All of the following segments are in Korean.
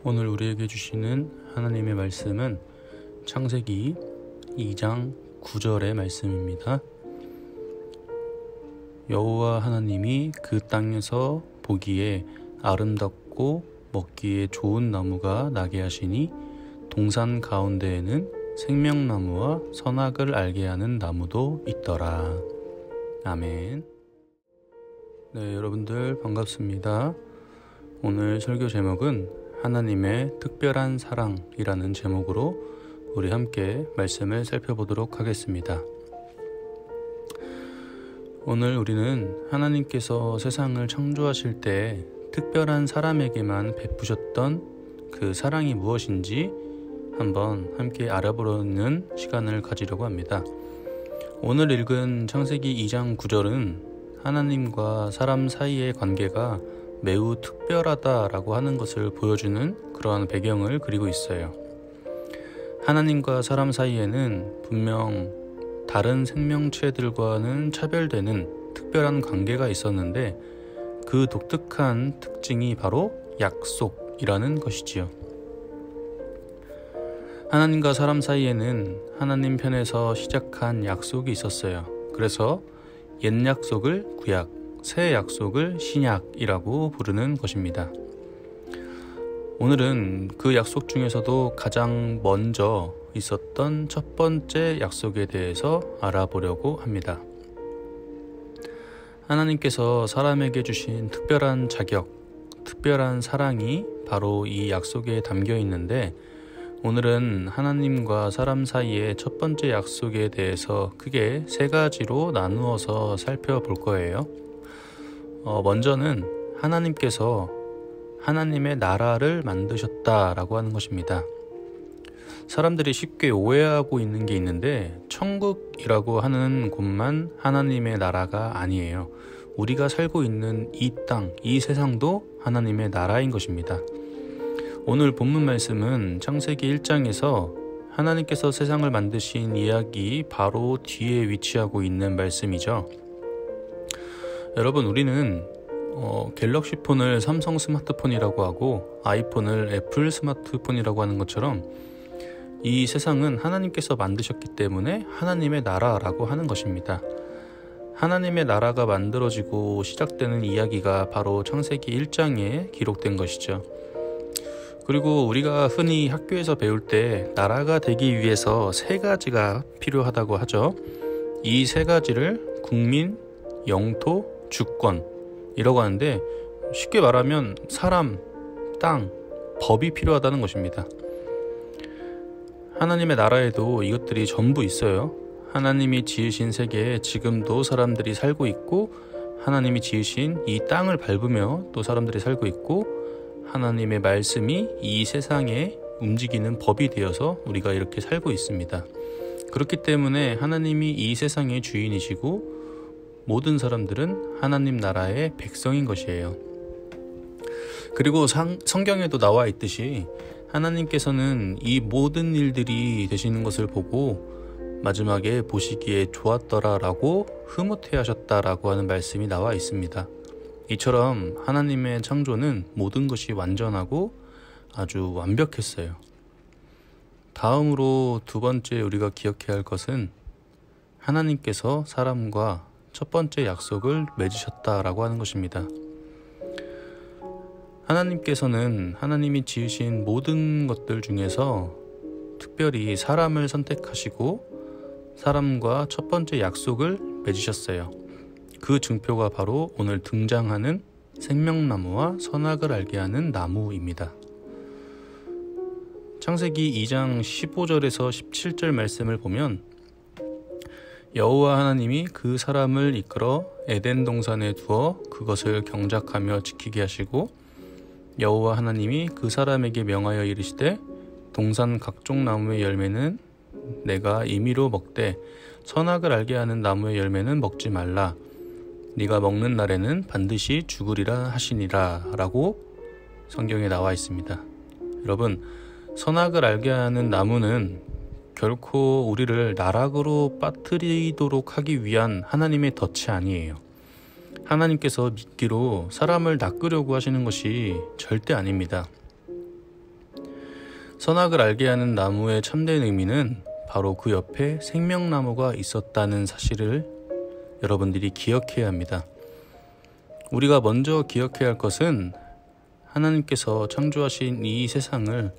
오늘 우리에게 주시는 하나님의 말씀은 창세기 2장 9절의 말씀입니다. 여호와 하나님이 그 땅에서 보기에 아름답고 먹기에 좋은 나무가 나게 하시니 동산 가운데에는 생명나무와 선악을 알게 하는 나무도 있더라. 아멘. 네, 여러분들 반갑습니다. 오늘 설교 제목은 하나님의 특별한 사랑이라는 제목으로 우리 함께 말씀을 살펴보도록 하겠습니다. 오늘 우리는 하나님께서 세상을 창조하실 때 특별한 사람에게만 베푸셨던 그 사랑이 무엇인지 한번 함께 알아보려는 시간을 가지려고 합니다. 오늘 읽은 창세기 2장 9절은 하나님과 사람 사이의 관계가 매우 특별하다라고 하는 것을 보여주는 그러한 배경을 그리고 있어요. 하나님과 사람 사이에는 분명 다른 생명체들과는 차별되는 특별한 관계가 있었는데 그 독특한 특징이 바로 약속이라는 것이지요. 하나님과 사람 사이에는 하나님 편에서 시작한 약속이 있었어요. 그래서 옛 약속을 구약, 새 약속을 신약이라고 부르는 것입니다. 오늘은 그 약속 중에서도 가장 먼저 있었던 첫 번째 약속에 대해서 알아보려고 합니다. 하나님께서 사람에게 주신 특별한 자격, 특별한 사랑이 바로 이 약속에 담겨 있는데 오늘은 하나님과 사람 사이의 첫 번째 약속에 대해서 크게 세 가지로 나누어서 살펴볼 거예요. 먼저는 하나님께서 하나님의 나라를 만드셨다라고 하는 것입니다. 사람들이 쉽게 오해하고 있는 게 있는데 천국이라고 하는 곳만 하나님의 나라가 아니에요. 우리가 살고 있는 이 땅, 이 세상도 하나님의 나라인 것입니다. 오늘 본문 말씀은 창세기 1장에서 하나님께서 세상을 만드신 이야기 바로 뒤에 위치하고 있는 말씀이죠. 여러분, 우리는 갤럭시 폰을 삼성 스마트폰이라고 하고 아이폰을 애플 스마트폰이라고 하는 것처럼 이 세상은 하나님께서 만드셨기 때문에 하나님의 나라라고 하는 것입니다. 하나님의 나라가 만들어지고 시작되는 이야기가 바로 창세기 1장에 기록된 것이죠. 그리고 우리가 흔히 학교에서 배울 때 나라가 되기 위해서 세 가지가 필요하다고 하죠. 이 세 가지를 국민, 영토, 주권이라고 하는데 쉽게 말하면 사람, 땅, 법이 필요하다는 것입니다. 하나님의 나라에도 이것들이 전부 있어요. 하나님이 지으신 세계에 지금도 사람들이 살고 있고 하나님이 지으신 이 땅을 밟으며 또 사람들이 살고 있고 하나님의 말씀이 이 세상에 움직이는 법이 되어서 우리가 이렇게 살고 있습니다. 그렇기 때문에 하나님이 이 세상의 주인이시고 모든 사람들은 하나님 나라의 백성인 것이에요. 그리고 성경에도 나와 있듯이 하나님께서는 이 모든 일들이 되시는 것을 보고 마지막에 보시기에 좋았더라라고 흐뭇해 하셨다라고 하는 말씀이 나와 있습니다. 이처럼 하나님의 창조는 모든 것이 완전하고 아주 완벽했어요. 다음으로 두 번째 우리가 기억해야 할 것은 하나님께서 사람과 첫 번째 약속을 맺으셨다라고 하는 것입니다. 하나님께서는 하나님이 지으신 모든 것들 중에서 특별히 사람을 선택하시고 사람과 첫 번째 약속을 맺으셨어요. 그 증표가 바로 오늘 등장하는 생명나무와 선악을 알게 하는 나무입니다. 창세기 2장 15절에서 17절 말씀을 보면 여호와 하나님이 그 사람을 이끌어 에덴 동산에 두어 그것을 경작하며 지키게 하시고 여호와 하나님이 그 사람에게 명하여 이르시되 동산 각종 나무의 열매는 내가 임의로 먹되 선악을 알게 하는 나무의 열매는 먹지 말라. 네가 먹는 날에는 반드시 죽으리라 하시니라 라고 성경에 나와 있습니다. 여러분, 선악을 알게 하는 나무는 결코 우리를 나락으로 빠뜨리도록 하기 위한 하나님의 덫이 아니에요. 하나님께서 미끼로 사람을 낚으려고 하시는 것이 절대 아닙니다. 선악을 알게 하는 나무의 참된 의미는 바로 그 옆에 생명나무가 있었다는 사실을 여러분들이 기억해야 합니다. 우리가 먼저 기억해야 할 것은 하나님께서 창조하신 이 세상을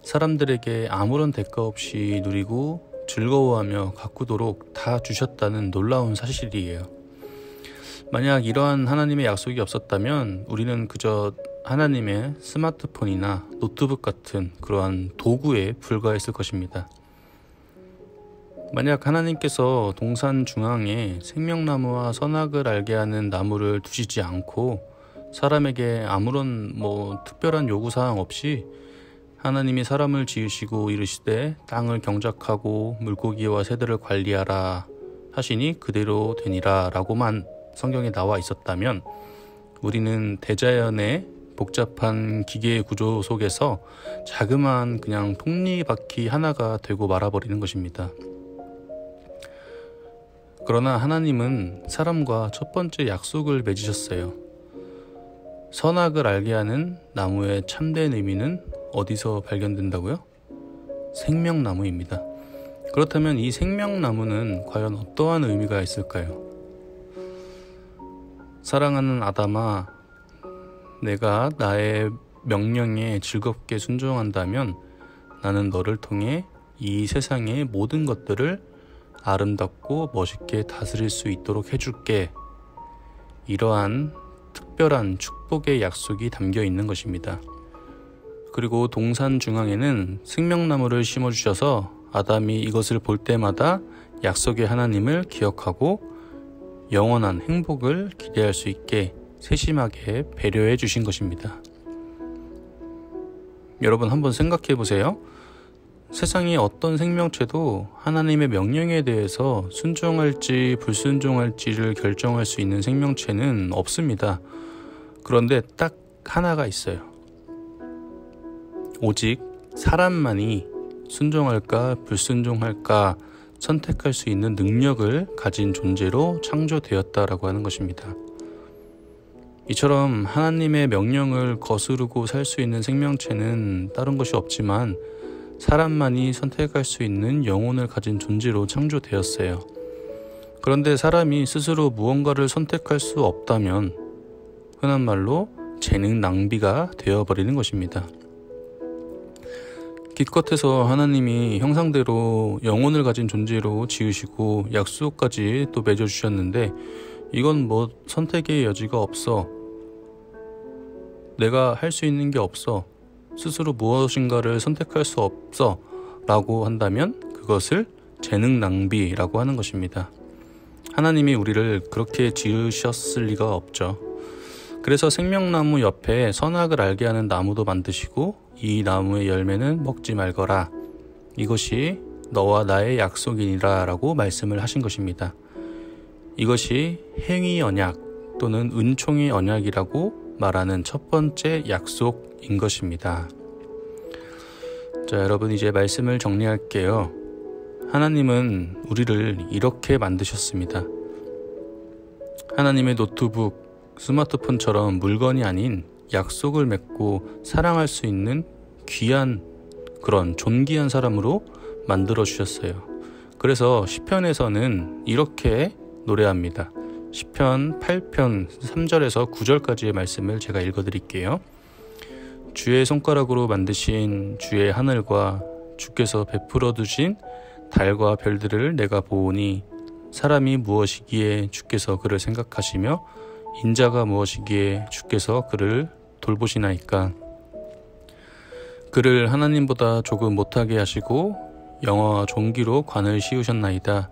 사람들에게 아무런 대가 없이 누리고 즐거워하며 가꾸도록 다 주셨다는 놀라운 사실이에요. 만약 이러한 하나님의 약속이 없었다면 우리는 그저 하나님의 스마트폰이나 노트북 같은 그러한 도구에 불과했을 것입니다. 만약 하나님께서 동산 중앙에 생명나무와 선악을 알게 하는 나무를 두시지 않고 사람에게 아무런 특별한 요구사항 없이 하나님이 사람을 지으시고 이르시되 땅을 경작하고 물고기와 새들을 관리하라 하시니 그대로 되니라 라고만 성경에 나와 있었다면 우리는 대자연의 복잡한 기계의 구조 속에서 자그마한 그냥 톱니바퀴 하나가 되고 말아버리는 것입니다. 그러나 하나님은 사람과 첫 번째 약속을 맺으셨어요. 선악을 알게 하는 나무의 참된 의미는 어디서 발견된다고요? 생명나무입니다. 그렇다면 이 생명나무는 과연 어떠한 의미가 있을까요? 사랑하는 아담아, 내가 나의 명령에 즐겁게 순종한다면 나는 너를 통해 이 세상의 모든 것들을 아름답고 멋있게 다스릴 수 있도록 해줄게. 이러한 특별한 축복의 약속이 담겨 있는 것입니다. 그리고 동산 중앙에는 생명나무를 심어주셔서 아담이 이것을 볼 때마다 약속의 하나님을 기억하고 영원한 행복을 기대할 수 있게 세심하게 배려해 주신 것입니다. 여러분 한번 생각해 보세요. 세상의 어떤 생명체도 하나님의 명령에 대해서 순종할지 불순종할지를 결정할 수 있는 생명체는 없습니다. 그런데 딱 하나가 있어요. 오직 사람만이 순종할까 불순종할까 선택할 수 있는 능력을 가진 존재로 창조되었다라고 하는 것입니다. 이처럼 하나님의 명령을 거스르고 살 수 있는 생명체는 다른 것이 없지만 사람만이 선택할 수 있는 영혼을 가진 존재로 창조되었어요. 그런데 사람이 스스로 무언가를 선택할 수 없다면 흔한 말로 재능 낭비가 되어버리는 것입니다. 기껏해서 하나님이 형상대로 영혼을 가진 존재로 지으시고 약속까지 또 맺어주셨는데 이건 선택의 여지가 없어. 내가 할 수 있는 게 없어. 스스로 무엇인가를 선택할 수 없어 라고 한다면 그것을 재능 낭비라고 하는 것입니다. 하나님이 우리를 그렇게 지으셨을 리가 없죠. 그래서 생명나무 옆에 선악을 알게 하는 나무도 만드시고 이 나무의 열매는 먹지 말거라. 이것이 너와 나의 약속이니라 라고 말씀을 하신 것입니다. 이것이 행위 언약 또는 은총의 언약이라고 말하는 첫 번째 약속인 것입니다. 자, 여러분 이제 말씀을 정리할게요. 하나님은 우리를 이렇게 만드셨습니다. 하나님의 노트북, 스마트폰처럼 물건이 아닌 약속을 맺고 사랑할 수 있는 귀한 그런 존귀한 사람으로 만들어 주셨어요. 그래서 시편에서는 이렇게 노래합니다. 시편 8편 3절에서 9절까지의 말씀을 제가 읽어드릴게요. 주의 손가락으로 만드신 주의 하늘과 주께서 베풀어 두신 달과 별들을 내가 보오니 사람이 무엇이기에 주께서 그를 생각하시며 인자가 무엇이기에 주께서 그를 돌보시나이까. 그를 하나님보다 조금 못하게 하시고 영화와 종기로 관을 씌우셨나이다.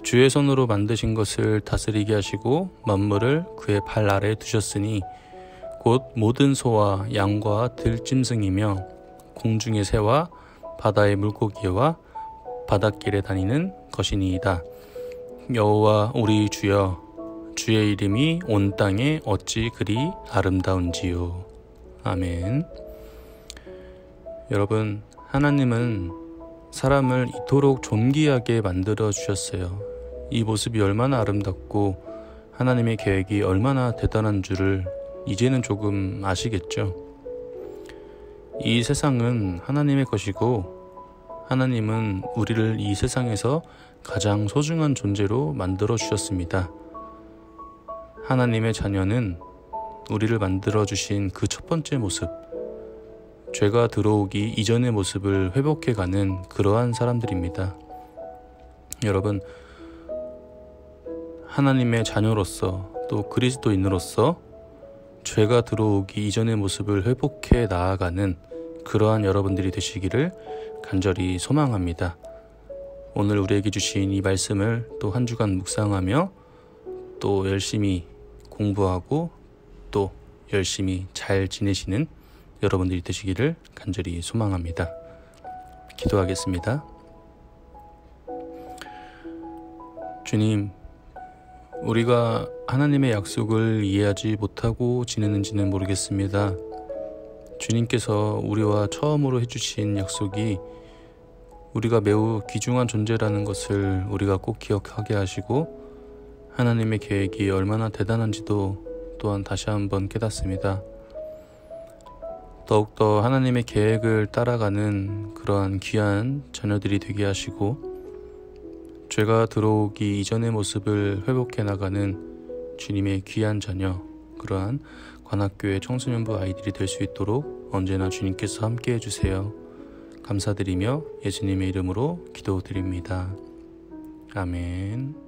주의 손으로 만드신 것을 다스리게 하시고 만물을 그의 발 아래에 두셨으니 곧 모든 소와 양과 들짐승이며 공중의 새와 바다의 물고기와 바닷길에 다니는 것이니이다. 여호와 우리 주여, 주의 이름이 온 땅에 어찌 그리 아름다운지요. 아멘. 여러분, 하나님은 사람을 이토록 존귀하게 만들어 주셨어요. 이 모습이 얼마나 아름답고 하나님의 계획이 얼마나 대단한 줄을 이제는 조금 아시겠죠? 이 세상은 하나님의 것이고 하나님은 우리를 이 세상에서 가장 소중한 존재로 만들어 주셨습니다. 하나님의 자녀는 우리를 만들어 주신 그 첫 번째 모습, 죄가 들어오기 이전의 모습을 회복해가는 그러한 사람들입니다. 여러분, 하나님의 자녀로서 또 그리스도인으로서 죄가 들어오기 이전의 모습을 회복해 나아가는 그러한 여러분들이 되시기를 간절히 소망합니다. 오늘 우리에게 주신 이 말씀을 또 한 주간 묵상하며 또 열심히 공부하고 또 열심히 잘 지내시는 여러분들이 되시기를 간절히 소망합니다. 기도하겠습니다. 주님, 우리가 하나님의 약속을 이해하지 못하고 지내는지는 모르겠습니다. 주님께서 우리와 처음으로 해주신 약속이 우리가 매우 귀중한 존재라는 것을 우리가 꼭 기억하게 하시고 하나님의 계획이 얼마나 대단한지도 또한 다시 한번 깨닫습니다. 더욱더 하나님의 계획을 따라가는 그러한 귀한 자녀들이 되게 하시고 죄가 들어오기 이전의 모습을 회복해 나가는 주님의 귀한 자녀, 그러한 관악교회 청소년부 아이들이 될 수 있도록 언제나 주님께서 함께 해주세요. 감사드리며 예수님의 이름으로 기도드립니다. 아멘.